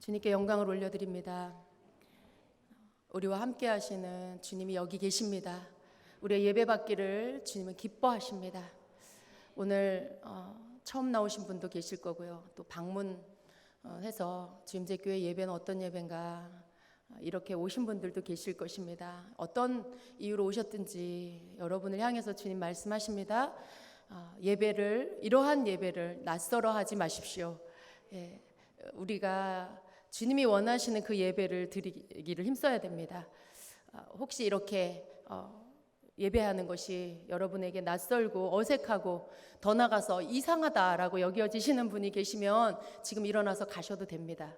주님께 영광을 올려드립니다. 우리와 함께 하시는 주님이 여기 계십니다. 우리의 예배받기를 주님은 기뻐하십니다. 오늘 처음 나오신 분도 계실 거고요. 또 방문해서 주임제교회 예배는 어떤 예배인가 이렇게 오신 분들도 계실 것입니다. 어떤 이유로 오셨든지 여러분을 향해서 주님 말씀하십니다. 이러한 예배를 낯설어 하지 마십시오. 우리가 주님이 원하시는 그 예배를 드리기를 힘써야 됩니다. 혹시 이렇게 예배하는 것이 여러분에게 낯설고 어색하고 더 나아가서 이상하다라고 여겨지시는 분이 계시면 지금 일어나서 가셔도 됩니다.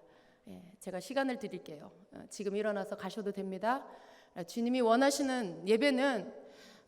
제가 시간을 드릴게요. 지금 일어나서 가셔도 됩니다. 주님이 원하시는 예배는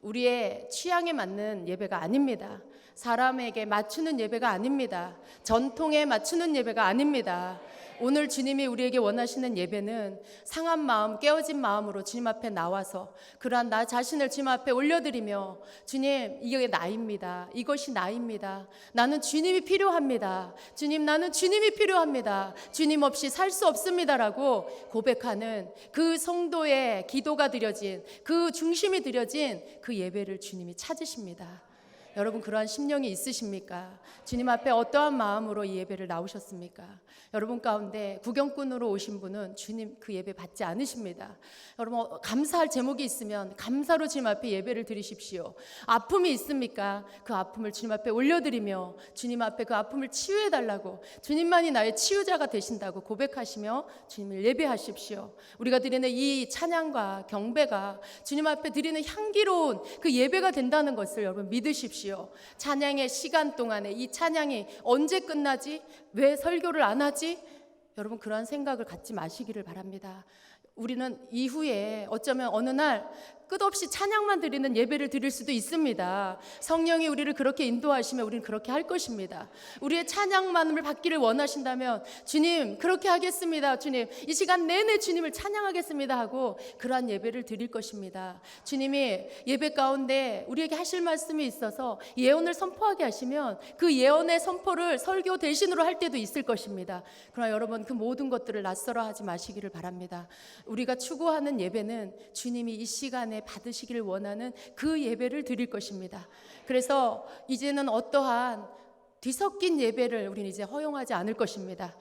우리의 취향에 맞는 예배가 아닙니다. 사람에게 맞추는 예배가 아닙니다. 전통에 맞추는 예배가 아닙니다. 오늘 주님이 우리에게 원하시는 예배는 상한 마음, 깨어진 마음으로 주님 앞에 나와서 그러한 나 자신을 주님 앞에 올려드리며 주님, 이게 나입니다. 이것이 나입니다. 나는 주님이 필요합니다. 주님, 나는 주님이 필요합니다. 주님 없이 살 수 없습니다라고 고백하는 그 성도의 기도가 드려진, 그 중심이 드려진 그 예배를 주님이 찾으십니다. 여러분, 그러한 심령이 있으십니까? 주님 앞에 어떠한 마음으로 이 예배를 나오셨습니까? 여러분 가운데 구경꾼으로 오신 분은 주님 그 예배 받지 않으십니다. 여러분, 감사할 제목이 있으면 감사로 주님 앞에 예배를 드리십시오. 아픔이 있습니까? 그 아픔을 주님 앞에 올려드리며 주님 앞에 그 아픔을 치유해달라고, 주님만이 나의 치유자가 되신다고 고백하시며 주님을 예배하십시오. 우리가 드리는 이 찬양과 경배가 주님 앞에 드리는 향기로운 그 예배가 된다는 것을 여러분 믿으십시오. 찬양의 시간 동안에 이 찬양이 언제 끝나지? 왜 설교를 안 하지? 여러분, 그러한 생각을 갖지 마시기를 바랍니다. 우리는 이후에 어쩌면 어느 날 끝없이 찬양만 드리는 예배를 드릴 수도 있습니다. 성령이 우리를 그렇게 인도하시면 우리는 그렇게 할 것입니다. 우리의 찬양만을 받기를 원하신다면 주님 그렇게 하겠습니다. 주님 이 시간 내내 주님을 찬양하겠습니다 하고 그러한 예배를 드릴 것입니다. 주님이 예배 가운데 우리에게 하실 말씀이 있어서 예언을 선포하게 하시면 그 예언의 선포를 설교 대신으로 할 때도 있을 것입니다. 그러나 여러분, 그 모든 것들을 낯설어 하지 마시기를 바랍니다. 우리가 추구하는 예배는 주님이 이 시간에 받으시기를 원하는 그 예배를 드릴 것입니다. 그래서 이제는 어떠한 뒤섞인 예배를 우리는 이제 허용하지 않을 것입니다.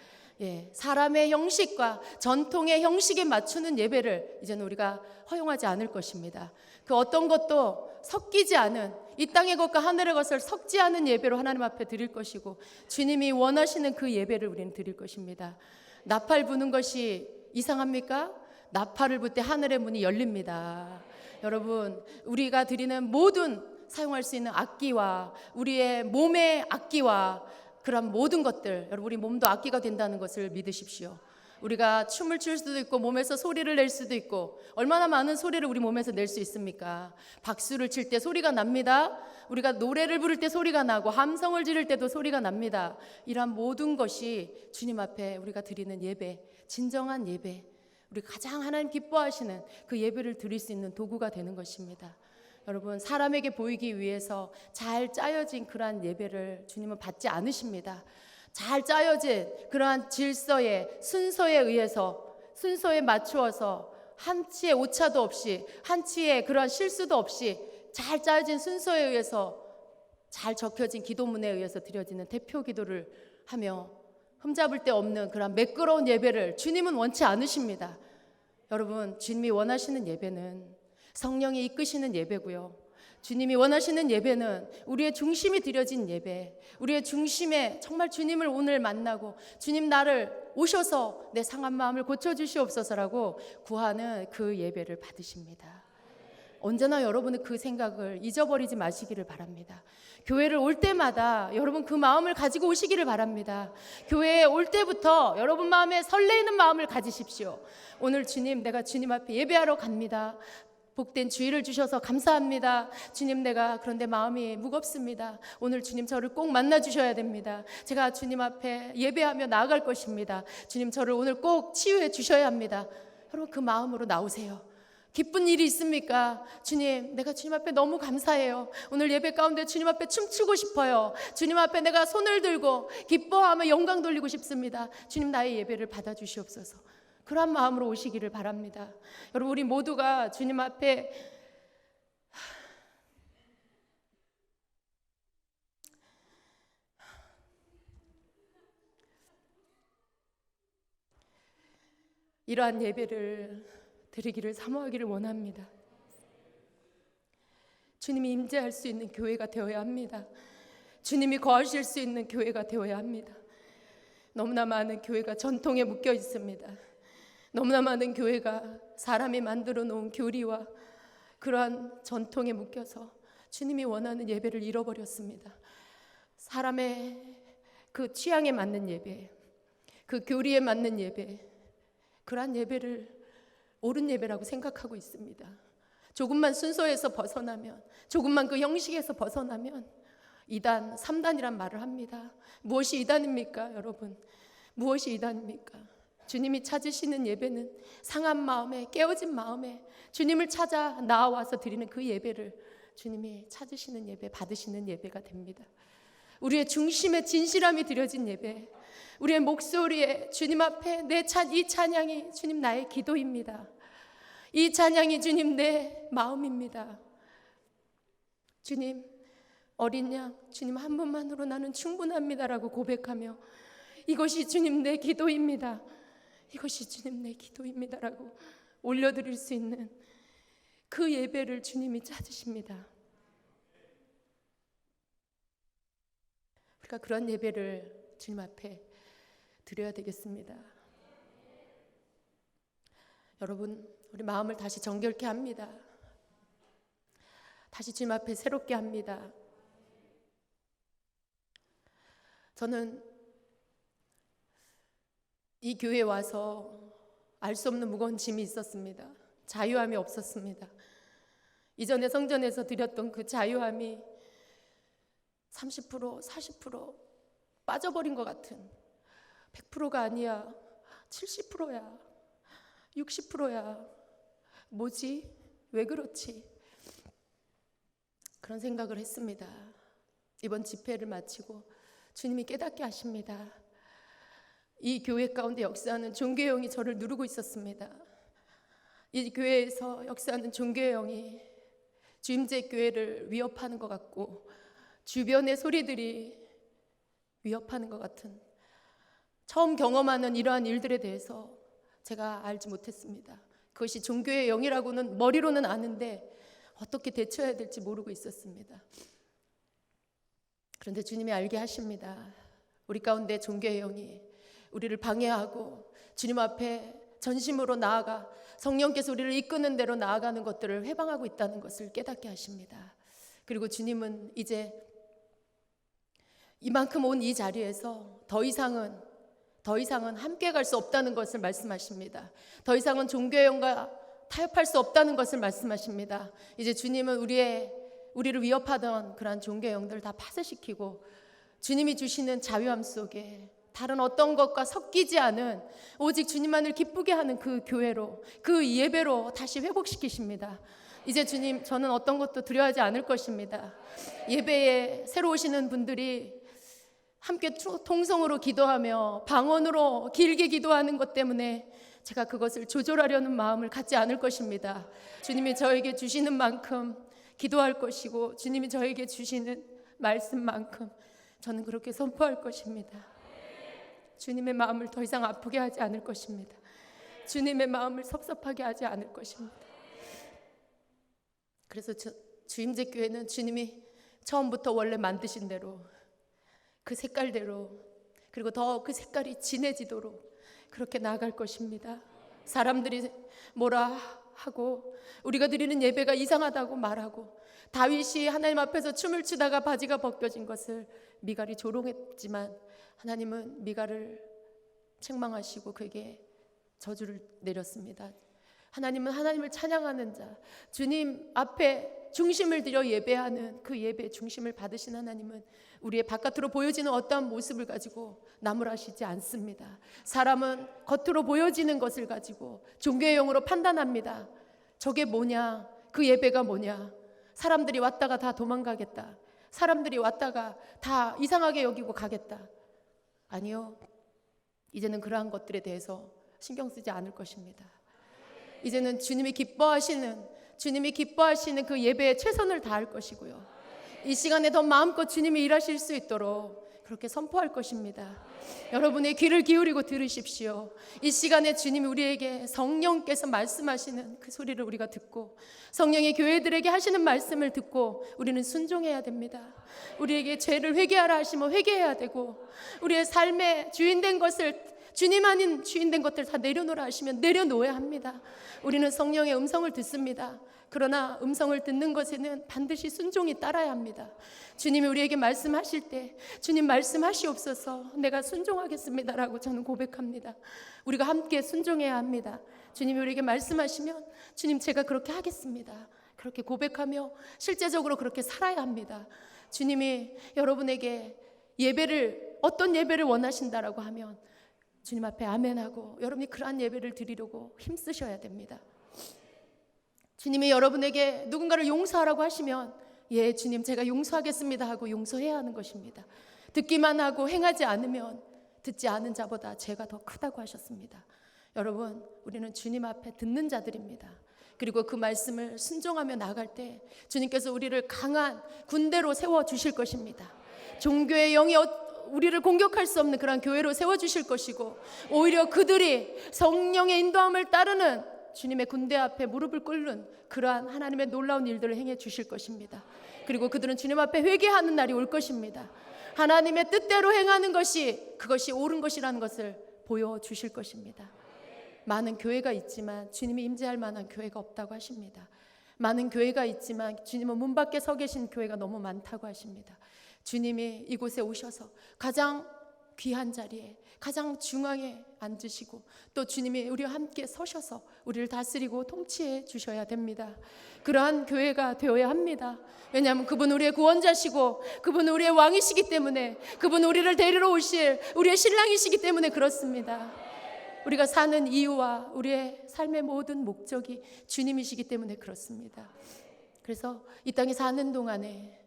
사람의 형식과 전통의 형식에 맞추는 예배를 이제는 우리가 허용하지 않을 것입니다. 그 어떤 것도 섞이지 않은, 이 땅의 것과 하늘의 것을 섞지 않은 예배로 하나님 앞에 드릴 것이고 주님이 원하시는 그 예배를 우리는 드릴 것입니다. 나팔 부는 것이 이상합니까? 나팔을 불 때 하늘의 문이 열립니다. 여러분, 우리가 드리는 모든 사용할 수 있는 악기와 우리의 몸의 악기와 그런 모든 것들, 여러분, 우리 몸도 악기가 된다는 것을 믿으십시오. 우리가 춤을 출 수도 있고 몸에서 소리를 낼 수도 있고, 얼마나 많은 소리를 우리 몸에서 낼 수 있습니까? 박수를 칠 때 소리가 납니다. 우리가 노래를 부를 때 소리가 나고 함성을 지를 때도 소리가 납니다. 이러한 모든 것이 주님 앞에 우리가 드리는 예배, 진정한 예배, 우리 가장 하나님 기뻐하시는 그 예배를 드릴 수 있는 도구가 되는 것입니다. 여러분, 사람에게 보이기 위해서 잘 짜여진 그러한 예배를 주님은 받지 않으십니다. 잘 짜여진 그러한 질서에, 순서에 의해서, 순서에 맞추어서 한치의 오차도 없이, 한치의 그러한 실수도 없이 잘 짜여진 순서에 의해서, 잘 적혀진 기도문에 의해서 드려지는 대표 기도를 하며 흠잡을 데 없는 그런 매끄러운 예배를 주님은 원치 않으십니다. 여러분, 주님이 원하시는 예배는 성령이 이끄시는 예배고요. 주님이 원하시는 예배는 우리의 중심이 드려진 예배, 우리의 중심에 정말 주님을 오늘 만나고 주님 나를 오셔서 내 상한 마음을 고쳐주시옵소서라고 구하는 그 예배를 받으십니다. 언제나 여러분은 그 생각을 잊어버리지 마시기를 바랍니다. 교회를 올 때마다 여러분 그 마음을 가지고 오시기를 바랍니다. 교회에 올 때부터 여러분 마음에 설레이는 마음을 가지십시오. 오늘 주님, 내가 주님 앞에 예배하러 갑니다. 복된 주의를 주셔서 감사합니다. 주님, 내가 그런데 마음이 무겁습니다. 오늘 주님 저를 꼭 만나 주셔야 됩니다. 제가 주님 앞에 예배하며 나아갈 것입니다. 주님, 저를 오늘 꼭 치유해 주셔야 합니다. 여러분, 그 마음으로 나오세요. 기쁜 일이 있습니까? 주님, 내가 주님 앞에 너무 감사해요. 오늘 예배 가운데 주님 앞에 춤추고 싶어요. 주님 앞에 내가 손을 들고 기뻐하며 영광 돌리고 싶습니다. 주님, 나의 예배를 받아주시옵소서. 그런 마음으로 오시기를 바랍니다. 여러분, 우리 모두가 주님 앞에 이러한 예배를 드리기를 사모하기를 원합니다. 주님이 임재할 수 있는 교회가 되어야 합니다. 주님이 거하실 수 있는 교회가 되어야 합니다. 너무나 많은 교회가 전통에 묶여 있습니다. 너무나 많은 교회가 사람이 만들어 놓은 교리와 그러한 전통에 묶여서 주님이 원하는 예배를 잃어버렸습니다. 사람의 그 취향에 맞는 예배, 그 교리에 맞는 예배, 그러한 예배를 옳은 예배라고 생각하고 있습니다. 조금만 순서에서 벗어나면, 조금만 그 형식에서 벗어나면 2단, 3단이란 말을 합니다. 무엇이 2단입니까, 여러분? 무엇이 2단입니까? 주님이 찾으시는 예배는 상한 마음에, 깨어진 마음에 주님을 찾아 나와서 드리는 그 예배를 주님이 찾으시는 예배, 받으시는 예배가 됩니다. 우리의 중심에 진실함이 드려진 예배, 우리의 목소리에 주님 앞에 이 찬양이 주님 나의 기도입니다. 이 찬양이 주님 내 마음입니다. 주님, 어린 양 주님 한 분만으로 나는 충분합니다라고 고백하며 이것이 주님 내 기도입니다. 이것이 주님 내 기도입니다라고 올려드릴 수 있는 그 예배를 주님이 찾으십니다. 우리가 그런 예배를 주님 앞에 드려야 되겠습니다. 여러분, 우리 마음을 다시 정결케 합니다. 다시 주님 앞에 새롭게 합니다. 저는 이 교회에 와서 알 수 없는 무거운 짐이 있었습니다. 자유함이 없었습니다. 이전에 성전에서 드렸던 그 자유함이 30%, 40% 빠져버린 것 같은, 100%가 아니야, 70%야, 60%야. 뭐지? 왜 그렇지? 그런 생각을 했습니다. 이번 집회를 마치고 주님이 깨닫게 하십니다. 이 교회 가운데 역사하는 종교의 영이 저를 누르고 있었습니다. 이 교회에서 역사하는 종교의 영이 주임제 교회를 위협하는 것 같고 주변의 소리들이 위협하는 것 같은, 처음 경험하는 이러한 일들에 대해서 제가 알지 못했습니다. 그것이 종교의 영이라고는 머리로는 아는데 어떻게 대처해야 될지 모르고 있었습니다. 그런데 주님이 알게 하십니다. 우리 가운데 종교의 영이 우리를 방해하고 주님 앞에 전심으로 나아가 성령께서 우리를 이끄는 대로 나아가는 것들을 회방하고 있다는 것을 깨닫게 하십니다. 그리고 주님은 이제 이만큼 온 이 자리에서 더 이상은 함께 갈 수 없다는 것을 말씀하십니다. 더 이상은 종교의 영과 타협할 수 없다는 것을 말씀하십니다. 이제 주님은 우리를 위협하던 그러한 종교의 영들을 다 파쇄시키고 주님이 주시는 자유함 속에 다른 어떤 것과 섞이지 않은 오직 주님만을 기쁘게 하는 그 교회로, 그 예배로 다시 회복시키십니다. 이제 주님, 저는 어떤 것도 두려워하지 않을 것입니다. 예배에 새로 오시는 분들이 함께 통성으로 기도하며 방언으로 길게 기도하는 것 때문에 제가 그것을 조절하려는 마음을 갖지 않을 것입니다. 주님이 저에게 주시는 만큼 기도할 것이고 주님이 저에게 주시는 말씀만큼 저는 그렇게 선포할 것입니다. 주님의 마음을 더 이상 아프게 하지 않을 것입니다. 주님의 마음을 섭섭하게 하지 않을 것입니다. 그래서 주임제 교회는 주님이 처음부터 원래 만드신 대로 그 색깔대로, 그리고 더 그 색깔이 진해지도록 그렇게 나아갈 것입니다. 사람들이 뭐라 하고 우리가 드리는 예배가 이상하다고 말하고, 다윗이 하나님 앞에서 춤을 추다가 바지가 벗겨진 것을 미갈이 조롱했지만 하나님은 미갈을 책망하시고 그에게 저주를 내렸습니다. 하나님은 하나님을 찬양하는 자, 주님 앞에 중심을 들여 예배하는 그 예배의 중심을 받으신 하나님은 우리의 바깥으로 보여지는 어떠한 모습을 가지고 나무라시지 않습니다. 사람은 겉으로 보여지는 것을 가지고 종교의 영으로 판단합니다. 저게 뭐냐? 그 예배가 뭐냐? 사람들이 왔다가 다 도망가겠다. 사람들이 왔다가 다 이상하게 여기고 가겠다. 아니요. 이제는 그러한 것들에 대해서 신경 쓰지 않을 것입니다. 이제는 주님이 기뻐하시는 그 예배에 최선을 다할 것이고요. 이 시간에 더 마음껏 주님이 일하실 수 있도록 그렇게 선포할 것입니다. 여러분의 귀를 기울이고 들으십시오. 이 시간에 주님이 우리에게 성령께서 말씀하시는 그 소리를 우리가 듣고 성령의 교회들에게 하시는 말씀을 듣고 우리는 순종해야 됩니다. 우리에게 죄를 회개하라 하시면 회개해야 되고, 우리의 삶의 주인된 것을, 주님 아닌 주인된 것들 다 내려놓으라 하시면 내려놓아야 합니다. 우리는 성령의 음성을 듣습니다. 그러나 음성을 듣는 것에는 반드시 순종이 따라야 합니다. 주님이 우리에게 말씀하실 때 주님 말씀하시옵소서, 내가 순종하겠습니다라고 저는 고백합니다. 우리가 함께 순종해야 합니다. 주님이 우리에게 말씀하시면 주님 제가 그렇게 하겠습니다, 그렇게 고백하며 실제적으로 그렇게 살아야 합니다. 주님이 여러분에게 어떤 예배를 원하신다라고 하면 주님 앞에 아멘하고 여러분이 그러한 예배를 드리려고 힘쓰셔야 됩니다. 주님이 여러분에게 누군가를 용서하라고 하시면 예 주님 제가 용서하겠습니다 하고 용서해야 하는 것입니다. 듣기만 하고 행하지 않으면 듣지 않은 자보다 죄가 더 크다고 하셨습니다. 여러분, 우리는 주님 앞에 듣는 자들입니다. 그리고 그 말씀을 순종하며 나갈 때 주님께서 우리를 강한 군대로 세워주실 것입니다. 종교의 영이 우리를 공격할 수 없는 그런 교회로 세워주실 것이고, 오히려 그들이 성령의 인도함을 따르는 주님의 군대 앞에 무릎을 꿇는 그러한 하나님의 놀라운 일들을 행해 주실 것입니다. 그리고 그들은 주님 앞에 회개하는 날이 올 것입니다. 하나님의 뜻대로 행하는 것이 그것이 옳은 것이라는 것을 보여주실 것입니다. 많은 교회가 있지만 주님이 임재할 만한 교회가 없다고 하십니다. 많은 교회가 있지만 주님은 문 밖에 서 계신 교회가 너무 많다고 하십니다. 주님이 이곳에 오셔서 가장 귀한 자리에 가장 중앙에 앉으시고 또 주님이 우리와 함께 서셔서 우리를 다스리고 통치해 주셔야 됩니다. 그러한 교회가 되어야 합니다. 왜냐하면 그분은 우리의 구원자시고 그분은 우리의 왕이시기 때문에, 그분은 우리를 데리러 오실 우리의 신랑이시기 때문에 그렇습니다. 우리가 사는 이유와 우리의 삶의 모든 목적이 주님이시기 때문에 그렇습니다. 그래서 이 땅에 사는 동안에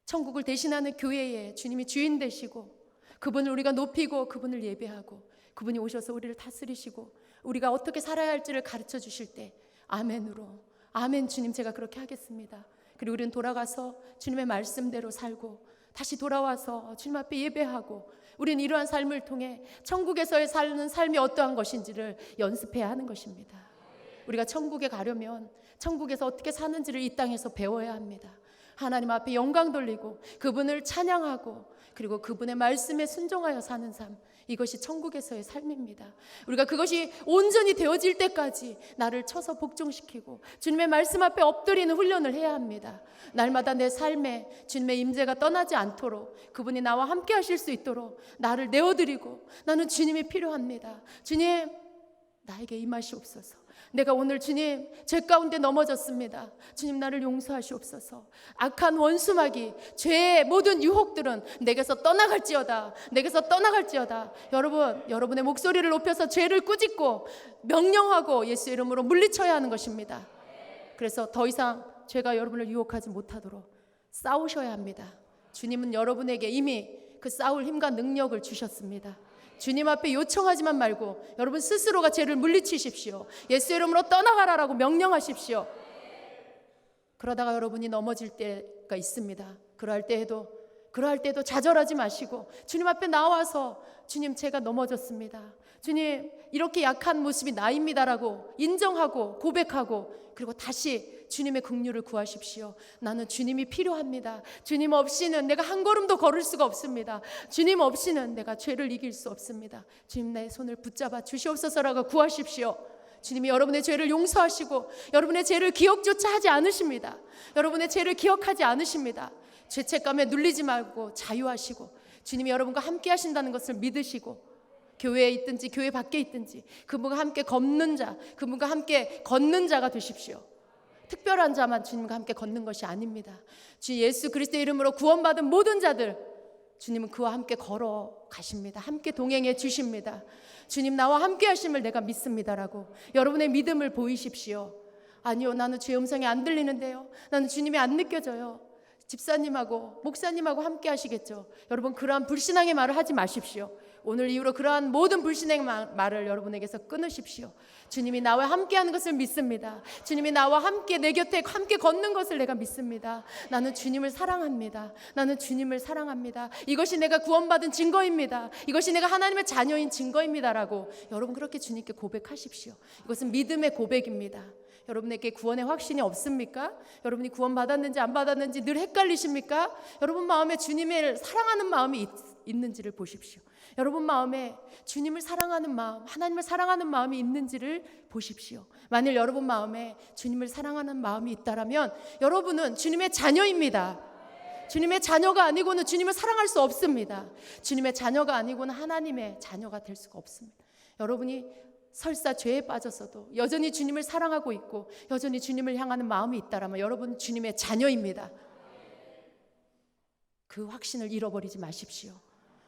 천국을 대신하는 교회에 주님이 주인 되시고 그분을 우리가 높이고 그분을 예배하고 그분이 오셔서 우리를 다스리시고 우리가 어떻게 살아야 할지를 가르쳐 주실 때 아멘으로 아멘 주님 제가 그렇게 하겠습니다. 그리고 우리는 돌아가서 주님의 말씀대로 살고 다시 돌아와서 주님 앞에 예배하고, 우리는 이러한 삶을 통해 천국에서의 사는 삶이 어떠한 것인지를 연습해야 하는 것입니다. 우리가 천국에 가려면 천국에서 어떻게 사는지를 이 땅에서 배워야 합니다. 하나님 앞에 영광 돌리고 그분을 찬양하고 그리고 그분의 말씀에 순종하여 사는 삶, 이것이 천국에서의 삶입니다. 우리가 그것이 온전히 되어질 때까지 나를 쳐서 복종시키고 주님의 말씀 앞에 엎드리는 훈련을 해야 합니다. 날마다 내 삶에 주님의 임재가 떠나지 않도록, 그분이 나와 함께 하실 수 있도록 나를 내어드리고, 나는 주님이 필요합니다. 주님 나에게 임하시옵소서. 내가 오늘 주님 죄 가운데 넘어졌습니다. 주님 나를 용서하시옵소서. 악한 원수마귀, 죄의 모든 유혹들은 내게서 떠나갈지어다. 내게서 떠나갈지어다. 여러분, 여러분의 목소리를 높여서 죄를 꾸짖고 명령하고 예수 이름으로 물리쳐야 하는 것입니다. 그래서 더 이상 죄가 여러분을 유혹하지 못하도록 싸우셔야 합니다. 주님은 여러분에게 이미 그 싸울 힘과 능력을 주셨습니다. 주님 앞에 요청하지만 말고 여러분 스스로가 죄를 물리치십시오. 예수 이름으로 떠나가라라고 명령하십시오. 그러다가 여러분이 넘어질 때가 있습니다. 그러할 때에도 좌절하지 마시고 주님 앞에 나와서 주님 제가 넘어졌습니다. 주님 이렇게 약한 모습이 나입니다라고 인정하고 고백하고 그리고 다시 주님의 긍휼을 구하십시오. 나는 주님이 필요합니다. 주님 없이는 내가 한 걸음도 걸을 수가 없습니다. 주님 없이는 내가 죄를 이길 수 없습니다. 주님 내 손을 붙잡아 주시옵소서라고 구하십시오. 주님이 여러분의 죄를 용서하시고 여러분의 죄를 기억조차 하지 않으십니다. 여러분의 죄를 기억하지 않으십니다. 죄책감에 눌리지 말고 자유하시고 주님이 여러분과 함께 하신다는 것을 믿으시고 교회에 있든지 교회 밖에 있든지 그분과 함께 걷는 자, 그분과 함께 걷는 자가 되십시오. 특별한 자만 주님과 함께 걷는 것이 아닙니다. 주 예수 그리스도의 이름으로 구원받은 모든 자들 주님은 그와 함께 걸어가십니다. 함께 동행해 주십니다. 주님 나와 함께 하심을 내가 믿습니다라고 여러분의 믿음을 보이십시오. 아니요, 나는 주의 음성이 안 들리는데요. 나는 주님이 안 느껴져요. 집사님하고 목사님하고 함께 하시겠죠. 여러분, 그러한 불신앙의 말을 하지 마십시오. 오늘 이후로 그러한 모든 불신의 말을 여러분에게서 끊으십시오. 주님이 나와 함께하는 것을 믿습니다. 주님이 나와 함께 내 곁에 함께 걷는 것을 내가 믿습니다. 나는 주님을 사랑합니다. 나는 주님을 사랑합니다. 이것이 내가 구원받은 증거입니다. 이것이 내가 하나님의 자녀인 증거입니다라고 여러분 그렇게 주님께 고백하십시오. 이것은 믿음의 고백입니다. 여러분에게 구원의 확신이 없습니까? 여러분이 구원받았는지 안 받았는지 늘 헷갈리십니까? 여러분 마음에 주님을 사랑하는 마음이 있는지를 보십시오. 여러분 마음에 주님을 사랑하는 마음, 하나님을 사랑하는 마음이 있는지를 보십시오. 만일 여러분 마음에 주님을 사랑하는 마음이 있다라면 여러분은 주님의 자녀입니다. 주님의 자녀가 아니고는 주님을 사랑할 수 없습니다. 주님의 자녀가 아니고는 하나님의 자녀가 될 수가 없습니다. 여러분이 설사 죄에 빠졌어도 여전히 주님을 사랑하고 있고 여전히 주님을 향하는 마음이 있다라면 여러분 주님의 자녀입니다. 그 확신을 잃어버리지 마십시오.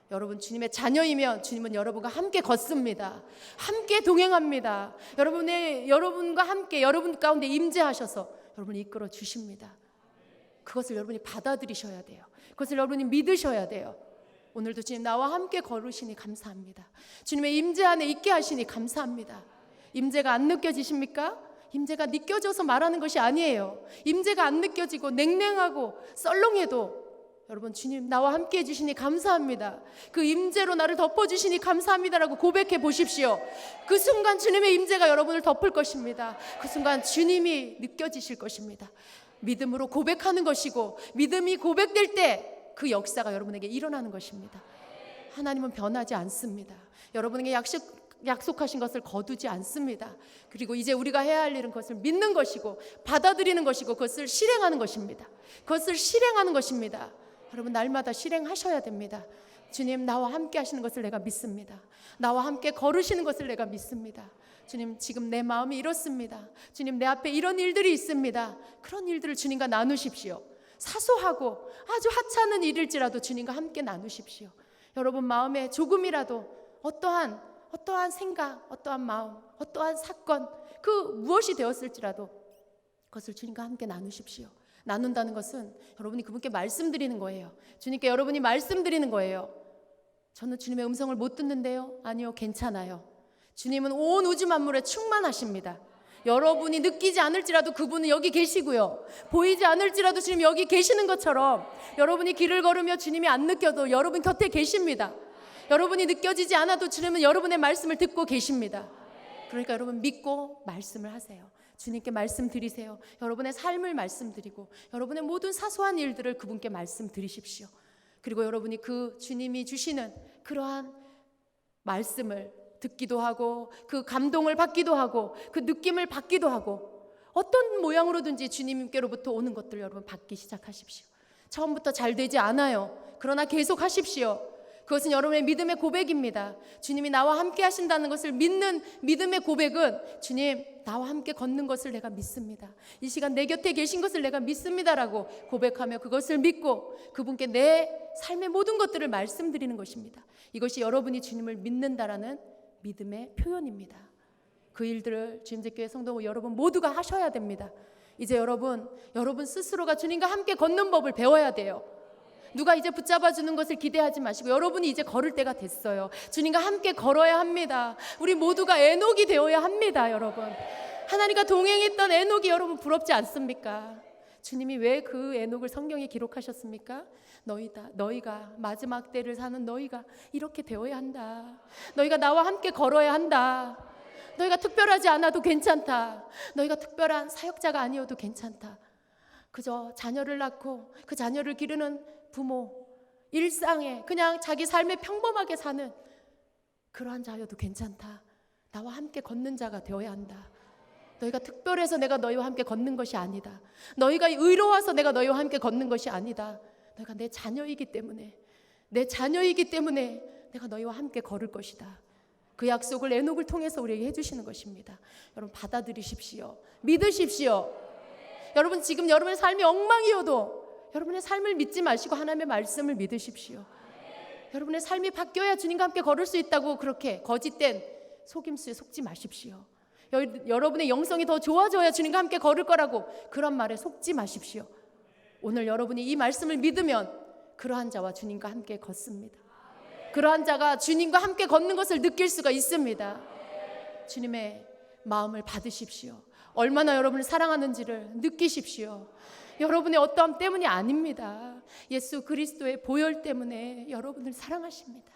여러분 주님의 자녀이면 주님은 여러분과 함께 걷습니다. 함께 동행합니다. 여러분과 함께 여러분 가운데 임재하셔서 여러분을 이끌어 주십니다. 그것을 여러분이 받아들이셔야 돼요. 그것을 여러분이 믿으셔야 돼요. 오늘도 주님 나와 함께 걸으시니 감사합니다. 주님의 임재 안에 있게 하시니 감사합니다. 임재가 안 느껴지십니까? 임재가 느껴져서 말하는 것이 아니에요. 임재가 안 느껴지고 냉랭하고 썰렁해도 여러분 주님 나와 함께 해주시니 감사합니다. 그 임재로 나를 덮어주시니 감사합니다라고 고백해 보십시오. 그 순간 주님의 임재가 여러분을 덮을 것입니다. 그 순간 주님이 느껴지실 것입니다. 믿음으로 고백하는 것이고 믿음이 고백될 때 그 역사가 여러분에게 일어나는 것입니다. 하나님은 변하지 않습니다. 여러분에게 약속하신 것을 거두지 않습니다. 그리고 이제 우리가 해야 할 일은 그것을 믿는 것이고 받아들이는 것이고 그것을 실행하는 것입니다. 그것을 실행하는 것입니다. 여러분 날마다 실행하셔야 됩니다. 주님 나와 함께 하시는 것을 내가 믿습니다. 나와 함께 걸으시는 것을 내가 믿습니다. 주님 지금 내 마음이 이렇습니다. 주님 내 앞에 이런 일들이 있습니다. 그런 일들을 주님과 나누십시오. 사소하고 아주 하찮은 일일지라도 주님과 함께 나누십시오. 여러분 마음에 조금이라도 어떠한 생각, 어떠한 마음, 어떠한 사건 그 무엇이 되었을지라도 그것을 주님과 함께 나누십시오. 나눈다는 것은 여러분이 그분께 말씀드리는 거예요. 주님께 여러분이 말씀드리는 거예요. 저는 주님의 음성을 못 듣는데요. 아니요, 괜찮아요. 주님은 온 우주 만물에 충만하십니다. 여러분이 느끼지 않을지라도 그분은 여기 계시고요. 보이지 않을지라도 주님 여기 계시는 것처럼 여러분이 길을 걸으며 주님이 안 느껴도 여러분 곁에 계십니다. 여러분이 느껴지지 않아도 주님은 여러분의 말씀을 듣고 계십니다. 그러니까 여러분 믿고 말씀을 하세요. 주님께 말씀드리세요. 여러분의 삶을 말씀드리고 여러분의 모든 사소한 일들을 그분께 말씀드리십시오. 그리고 여러분이 그 주님이 주시는 그러한 말씀을 듣기도 하고 그 감동을 받기도 하고 그 느낌을 받기도 하고 어떤 모양으로든지 주님께로부터 오는 것들 여러분 받기 시작하십시오. 처음부터 잘 되지 않아요. 그러나 계속 하십시오. 그것은 여러분의 믿음의 고백입니다. 주님이 나와 함께 하신다는 것을 믿는 믿음의 고백은 주님 나와 함께 걷는 것을 내가 믿습니다. 이 시간 내 곁에 계신 것을 내가 믿습니다라고 고백하며 그것을 믿고 그분께 내 삶의 모든 것들을 말씀드리는 것입니다. 이것이 여러분이 주님을 믿는다라는 믿음의 표현입니다. 그 일들을 주님제교회 성도 여러분 모두가 하셔야 됩니다. 이제 여러분 스스로가 주님과 함께 걷는 법을 배워야 돼요. 누가 이제 붙잡아 주는 것을 기대하지 마시고 여러분이 이제 걸을 때가 됐어요. 주님과 함께 걸어야 합니다. 우리 모두가 에녹이 되어야 합니다. 여러분 하나님과 동행했던 에녹이 여러분 부럽지 않습니까? 주님이 왜 그 에녹을 성경에 기록하셨습니까? 너희가 마지막 때를 사는 너희가 이렇게 되어야 한다. 너희가 나와 함께 걸어야 한다. 너희가 특별하지 않아도 괜찮다. 너희가 특별한 사역자가 아니어도 괜찮다. 그저 자녀를 낳고 그 자녀를 기르는 부모, 일상에 그냥 자기 삶에 평범하게 사는 그러한 자여도 괜찮다. 나와 함께 걷는 자가 되어야 한다. 너희가 특별해서 내가 너희와 함께 걷는 것이 아니다. 너희가 의로워서 내가 너희와 함께 걷는 것이 아니다. 너희가 내 자녀이기 때문에 내가 너희와 함께 걸을 것이다. 그 약속을 에녹을 통해서 우리에게 해주시는 것입니다. 여러분 받아들이십시오. 믿으십시오. 여러분 지금 여러분의 삶이 엉망이어도 여러분의 삶을 믿지 마시고 하나님의 말씀을 믿으십시오. 여러분의 삶이 바뀌어야 주님과 함께 걸을 수 있다고 그렇게 거짓된 속임수에 속지 마십시오. 여러분의 영성이 더 좋아져야 주님과 함께 걸을 거라고 그런 말에 속지 마십시오. 오늘 여러분이 이 말씀을 믿으면 그러한 자와 주님과 함께 걷습니다. 그러한 자가 주님과 함께 걷는 것을 느낄 수가 있습니다. 주님의 마음을 받으십시오. 얼마나 여러분을 사랑하는지를 느끼십시오. 여러분의 어떠함 때문이 아닙니다. 예수 그리스도의 보혈 때문에 여러분을 사랑하십니다.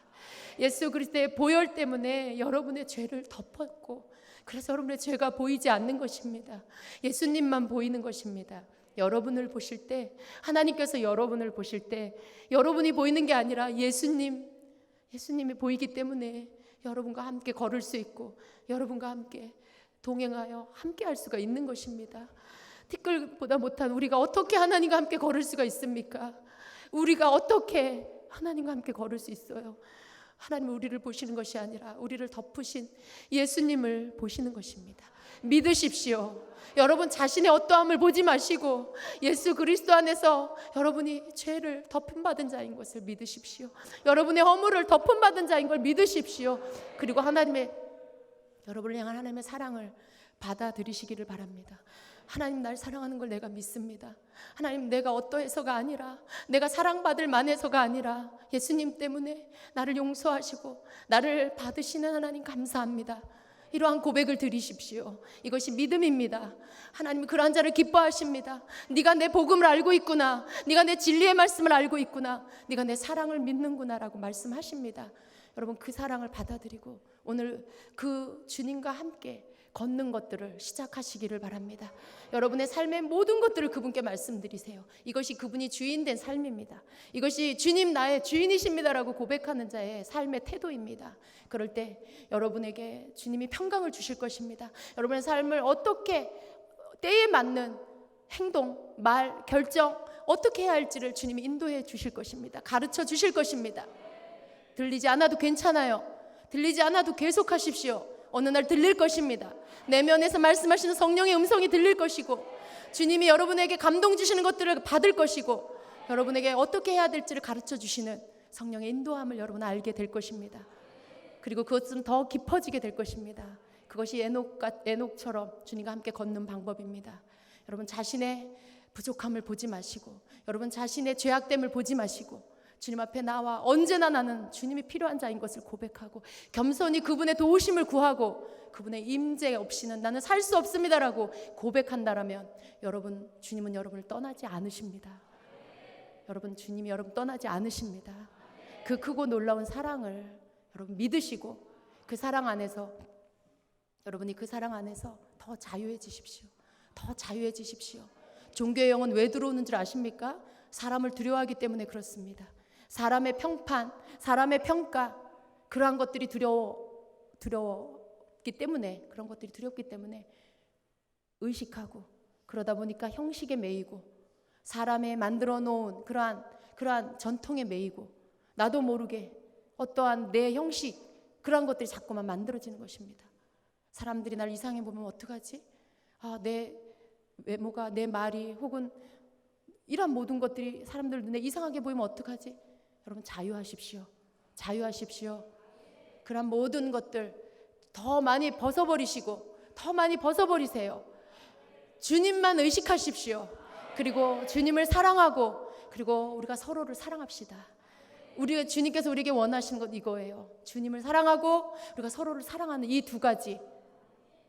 예수 그리스도의 보혈 때문에 여러분의 죄를 덮었고, 그래서 여러분의 죄가 보이지 않는 것입니다. 예수님만 보이는 것입니다. 여러분을 보실 때, 하나님께서 여러분을 보실 때 여러분이 보이는 게 아니라 예수님이 보이기 때문에 여러분과 함께 걸을 수 있고 여러분과 함께 동행하여 함께 할 수가 있는 것입니다. 티끌보다 못한 우리가 어떻게 하나님과 함께 걸을 수가 있습니까? 우리가 어떻게 하나님과 함께 걸을 수 있어요? 하나님은 우리를 보시는 것이 아니라 우리를 덮으신 예수님을 보시는 것입니다. 믿으십시오. 여러분 자신의 어떠함을 보지 마시고 예수 그리스도 안에서 여러분이 죄를 덮음받은 자인 것을 믿으십시오. 여러분의 허물을 덮음받은 자인 걸 믿으십시오. 그리고 여러분을 향한 하나님의 사랑을 받아들이시기를 바랍니다. 하나님, 날 사랑하는 걸 내가 믿습니다. 하나님, 내가 어떠해서가 아니라, 내가 사랑받을 만해서가 아니라 예수님 때문에 나를 용서하시고 나를 받으시는 하나님 감사합니다. 이러한 고백을 드리십시오. 이것이 믿음입니다. 하나님이 그러한 자를 기뻐하십니다. 네가 내 복음을 알고 있구나, 네가 내 진리의 말씀을 알고 있구나, 네가 내 사랑을 믿는구나 라고 말씀하십니다. 여러분, 그 사랑을 받아들이고 오늘 그 주님과 함께 걷는 것들을 시작하시기를 바랍니다. 여러분의 삶의 모든 것들을 그분께 말씀드리세요. 이것이 그분이 주인 된 삶입니다. 이것이 주님 나의 주인이십니다라고 고백하는 자의 삶의 태도입니다. 그럴 때 여러분에게 주님이 평강을 주실 것입니다. 여러분의 삶을 어떻게 때에 맞는 행동, 말, 결정 어떻게 해야 할지를 주님이 인도해 주실 것입니다. 가르쳐 주실 것입니다. 들리지 않아도 괜찮아요. 들리지 않아도 계속하십시오. 어느 날 들릴 것입니다. 내면에서 말씀하시는 성령의 음성이 들릴 것이고, 주님이 여러분에게 감동 주시는 것들을 받을 것이고, 여러분에게 어떻게 해야 될지를 가르쳐 주시는 성령의 인도함을 여러분 알게 될 것입니다. 그리고 그것은 더 깊어지게 될 것입니다. 그것이 에녹처럼 주님과 함께 걷는 방법입니다. 여러분 자신의 부족함을 보지 마시고, 여러분 자신의 죄악됨을 보지 마시고, 주님 앞에 나와 언제나 나는 주님이 필요한 자인 것을 고백하고 겸손히 그분의 도우심을 구하고 그분의 임재 없이는 나는 살 수 없습니다라고 고백한다라면 여러분, 주님은 여러분을 떠나지 않으십니다. 여러분, 주님이 여러분 떠나지 않으십니다. 그 크고 놀라운 사랑을 여러분 믿으시고 그 사랑 안에서, 여러분이 그 사랑 안에서 더 자유해지십시오. 더 자유해지십시오. 종교의 영은 왜 들어오는 줄 아십니까? 사람을 두려워하기 때문에 그렇습니다. 사람의 평판, 사람의 평가, 그러한 것들이 두려웠기 때문에, 그런 것들이 두렵기 때문에 의식하고, 그러다 보니까 형식에 매이고 사람의 만들어 놓은 그러한 전통에 매이고 나도 모르게 어떠한 내 형식, 그러한 것들이 자꾸만 만들어지는 것입니다. 사람들이 날 이상해 보면 어떡하지? 내 외모가, 내 말이, 혹은 이런 모든 것들이 사람들 눈에 이상하게 보이면 어떡하지? 여러분 자유하십시오. 자유하십시오. 그런 모든 것들 더 많이 벗어버리시고 더 많이 벗어버리세요. 주님만 의식하십시오. 그리고 주님을 사랑하고, 그리고 우리가 서로를 사랑합시다. 주님께서 우리에게 원하시는 것 이거예요. 주님을 사랑하고 우리가 서로를 사랑하는 이 두 가지,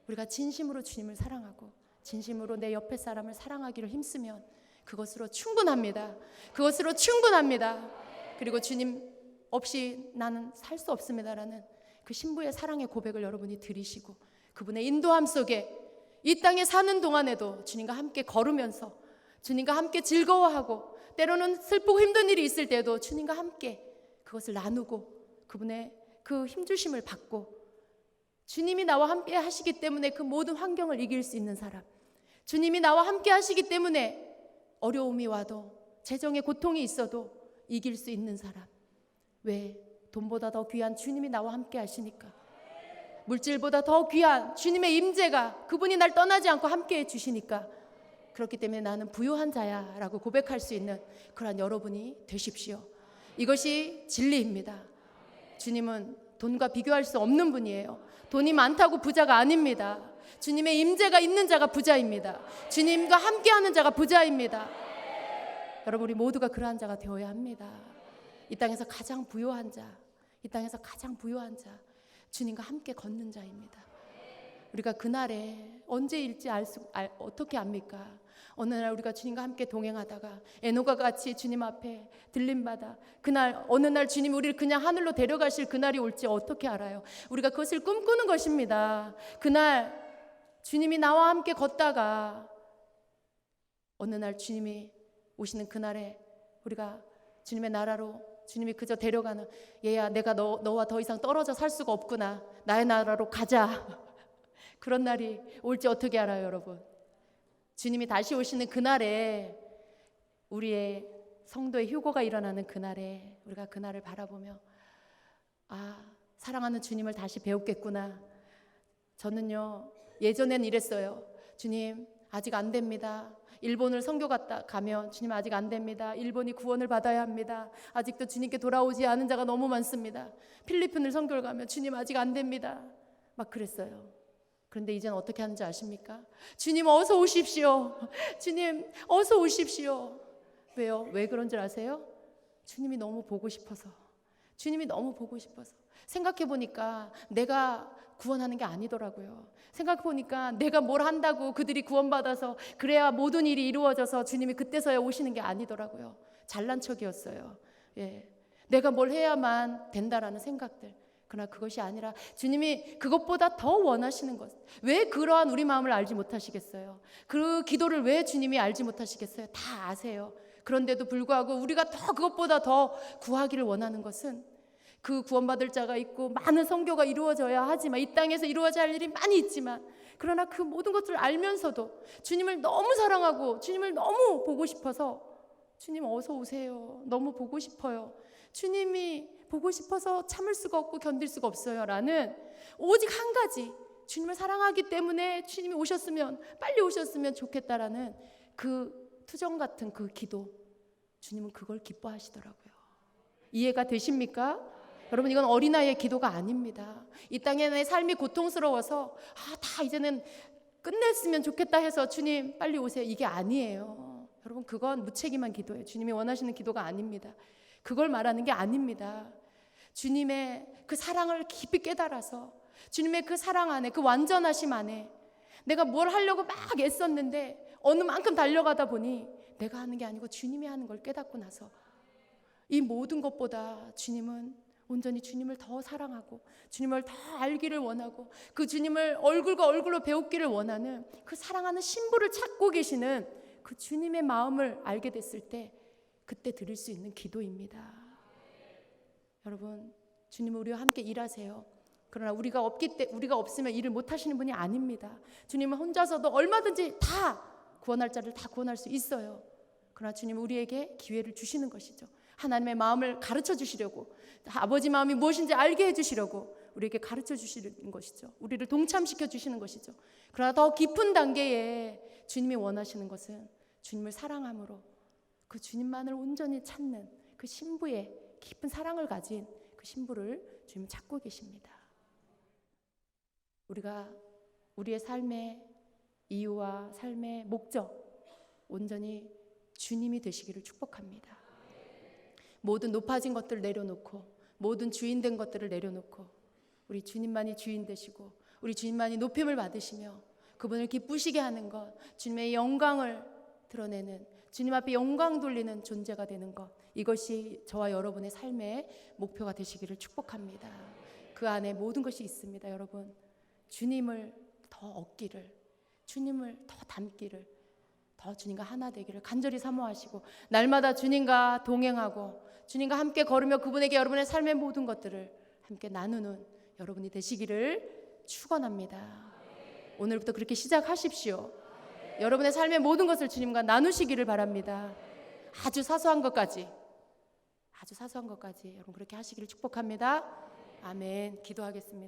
우리가 진심으로 주님을 사랑하고 진심으로 내 옆에 사람을 사랑하기를 힘쓰면 그것으로 충분합니다. 그것으로 충분합니다. 그리고 주님 없이 나는 살 수 없습니다라는 그 신부의 사랑의 고백을 여러분이 들이시고 그분의 인도함 속에 이 땅에 사는 동안에도 주님과 함께 걸으면서 주님과 함께 즐거워하고, 때로는 슬프고 힘든 일이 있을 때도 주님과 함께 그것을 나누고 그분의 그 힘주심을 받고, 주님이 나와 함께 하시기 때문에 그 모든 환경을 이길 수 있는 사람, 주님이 나와 함께 하시기 때문에 어려움이 와도 재정의 고통이 있어도 이길 수 있는 사람. 왜? 돈보다 더 귀한 주님이 나와 함께 하시니까. 물질보다 더 귀한 주님의 임재가, 그분이 날 떠나지 않고 함께 해주시니까. 그렇기 때문에 나는 부유한 자야 라고 고백할 수 있는 그러한 여러분이 되십시오. 이것이 진리입니다. 주님은 돈과 비교할 수 없는 분이에요. 돈이 많다고 부자가 아닙니다. 주님의 임재가 있는 자가 부자입니다. 주님과 함께하는 자가 부자입니다. 여러분, 우리 모두가 그러한 자가 되어야 합니다. 이 땅에서 가장 부유한 자, 이 땅에서 가장 부유한 자, 주님과 함께 걷는 자입니다. 우리가 그날에 언제일지 어떻게 압니까? 어느 날 우리가 주님과 함께 동행하다가 에노가 같이 주님 앞에 들림받아 그날 어느 날 주님이 우리를 그냥 하늘로 데려가실 그날이 올지 어떻게 알아요? 우리가 그것을 꿈꾸는 것입니다. 그날 주님이 나와 함께 걷다가 어느 날 주님이 오시는 그날에 우리가 주님의 나라로 주님이 그저 데려가는, 얘야 내가 너와 더 이상 떨어져 살 수가 없구나, 나의 나라로 가자, 그런 날이 올지 어떻게 알아요, 여러분? 주님이 다시 오시는 그날에, 우리의 성도의 휴거가 일어나는 그날에 우리가 그날을 바라보며 사랑하는 주님을 다시 배웠겠구나. 저는요, 예전엔 이랬어요. 주님 아직 안 됩니다. 일본을 선교 가면 주님 아직 안 됩니다. 일본이 구원을 받아야 합니다. 아직도 주님께 돌아오지 않은 자가 너무 많습니다. 필리핀을 선교를 가면 주님 아직 안 됩니다. 막 그랬어요. 그런데 이제는 어떻게 하는지 아십니까? 주님 어서 오십시오. 주님 어서 오십시오. 왜요? 왜 그런 줄 아세요? 주님이 너무 보고 싶어서. 주님이 너무 보고 싶어서. 생각해 보니까 내가 구원하는 게 아니더라고요. 생각해 보니까 내가 뭘 한다고 그들이 구원받아서 그래야 모든 일이 이루어져서 주님이 그때서야 오시는 게 아니더라고요. 잘난 척이었어요. 내가 뭘 해야만 된다라는 생각들. 그러나 그것이 아니라 주님이 그것보다 더 원하시는 것. 왜 그러한 우리 마음을 알지 못하시겠어요? 그 기도를 왜 주님이 알지 못하시겠어요? 다 아세요. 그런데도 불구하고 우리가 더 그것보다 더 구하기를 원하는 것은, 그 구원받을 자가 있고 많은 선교가 이루어져야 하지만, 이 땅에서 이루어져야 할 일이 많이 있지만, 그러나 그 모든 것들을 알면서도 주님을 너무 사랑하고 주님을 너무 보고 싶어서, 주님 어서 오세요, 너무 보고 싶어요, 주님이 보고 싶어서 참을 수가 없고 견딜 수가 없어요 라는 오직 한 가지, 주님을 사랑하기 때문에 주님이 오셨으면, 빨리 오셨으면 좋겠다라는 그 투정 같은 그 기도, 주님은 그걸 기뻐하시더라고요. 이해가 되십니까? 여러분, 이건 어린아이의 기도가 아닙니다. 이 땅에 내 삶이 고통스러워서 다 이제는 끝냈으면 좋겠다 해서 주님 빨리 오세요, 이게 아니에요. 여러분, 그건 무책임한 기도예요. 주님이 원하시는 기도가 아닙니다. 그걸 말하는 게 아닙니다. 주님의 그 사랑을 깊이 깨달아서, 주님의 그 사랑 안에, 그 완전하심 안에 내가 뭘 하려고 막 애썼는데 어느 만큼 달려가다 보니 내가 하는 게 아니고 주님이 하는 걸 깨닫고 나서, 이 모든 것보다 주님은 온전히 주님을 더 사랑하고 주님을 더 알기를 원하고 그 주님을 얼굴과 얼굴로 배우기를 원하는 그 사랑하는 신부를 찾고 계시는 그 주님의 마음을 알게 됐을 때, 그때 드릴 수 있는 기도입니다. 여러분, 주님은 우리와 함께 일하세요. 그러나 우리가 없으면 일을 못 하시는 분이 아닙니다. 주님은 혼자서도 얼마든지 다 구원할 자를 다 구원할 수 있어요. 그러나 주님은 우리에게 기회를 주시는 것이죠. 하나님의 마음을 가르쳐 주시려고, 아버지 마음이 무엇인지 알게 해주시려고 우리에게 가르쳐 주시는 것이죠. 우리를 동참시켜 주시는 것이죠. 그러나 더 깊은 단계에 주님이 원하시는 것은 주님을 사랑함으로 그 주님만을 온전히 찾는 그 신부의 깊은 사랑을 가진 그 신부를 주님은 찾고 계십니다. 우리가 우리의 삶의 이유와 삶의 목적, 온전히 주님이 되시기를 축복합니다. 모든 높아진 것들을 내려놓고, 모든 주인된 것들을 내려놓고 우리 주님만이 주인 되시고 우리 주님만이 높임을 받으시며 그분을 기쁘시게 하는 것, 주님의 영광을 드러내는, 주님 앞에 영광 돌리는 존재가 되는 것, 이것이 저와 여러분의 삶의 목표가 되시기를 축복합니다. 그 안에 모든 것이 있습니다. 여러분, 주님을 더 얻기를, 주님을 더 닮기를, 더 주님과 하나 되기를 간절히 사모하시고, 날마다 주님과 동행하고 주님과 함께 걸으며 그분에게 여러분의 삶의 모든 것들을 함께 나누는 여러분이 되시기를 축원합니다. 오늘부터 그렇게 시작하십시오. 여러분의 삶의 모든 것을 주님과 나누시기를 바랍니다. 아주 사소한 것까지 여러분 그렇게 하시기를 축복합니다. 아멘. 기도하겠습니다.